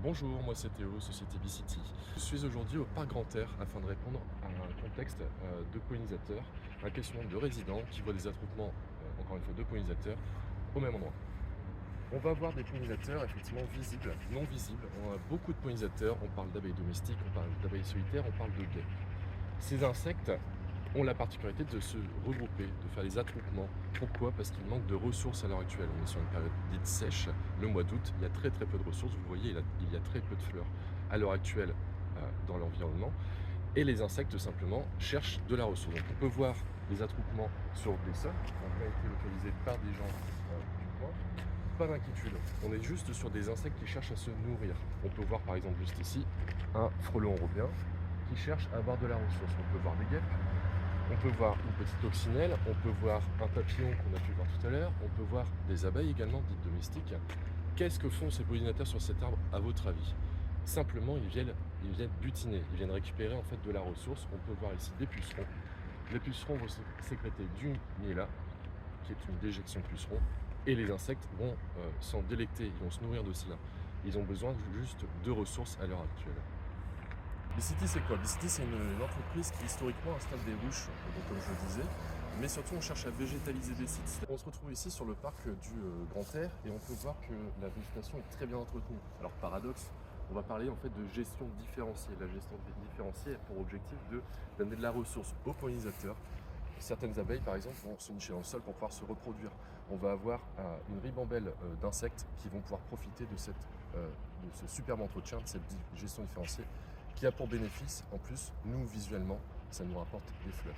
Bonjour, moi c'est Théo, Société B-City. Je suis aujourd'hui au Parc Grand Air afin de répondre à un contexte de pollinisateurs, un questionnement de résidents qui voient des attroupements, encore une fois, de pollinisateurs au même endroit. On va avoir des pollinisateurs effectivement visibles, non visibles. On a beaucoup de pollinisateurs, on parle d'abeilles domestiques, on parle d'abeilles solitaires, on parle de guêpes. Ces insectes ont la particularité de se regrouper, de faire des attroupements. Pourquoi? Parce qu'il manque de ressources à l'heure actuelle. On est sur une période dite sèche, le mois d'août, il y a très peu de ressources. Vous voyez, il y a très peu de fleurs à l'heure actuelle dans l'environnement. Et les insectes, simplement, cherchent de la ressource. Donc, on peut voir des attroupements sur des sols qui ont pas été localisés par des gens du coin. Pas d'inquiétude, on est juste sur des insectes qui cherchent à se nourrir. On peut voir par exemple juste ici un frelon européen qui cherche à avoir de la ressource. On peut voir des guêpes, on peut voir une petite coccinelle, on peut voir un papillon qu'on a pu voir tout à l'heure, on peut voir des abeilles également dites domestiques. Qu'est-ce que font ces pollinateurs sur cet arbre à votre avis? Simplement ils viennent butiner, ils viennent récupérer en fait de la ressource. On peut voir ici des pucerons. Les pucerons vont sécréter du miel, qui est une déjection de pucerons, et les insectes vont s'en délecter, ils vont se nourrir de cela. Ils ont besoin juste de ressources à l'heure actuelle. B-City, c'est quoi? B-City, c'est une entreprise qui historiquement installe des ruches, donc comme je le disais, mais surtout on cherche à végétaliser des sites. On se retrouve ici sur le parc du Grand Air et on peut voir que la végétation est très bien entretenue. Alors paradoxe, on va parler en fait de gestion différenciée. La gestion différenciée a pour objectif d'amener de la ressource aux pollinisateurs. Certaines abeilles, par exemple, vont se nicher dans le sol pour pouvoir se reproduire. On va avoir une ribambelle d'insectes qui vont pouvoir profiter de ce superbe entretien, de cette gestion différenciée, qui a pour bénéfice, en plus, nous, visuellement, ça nous rapporte des fleurs.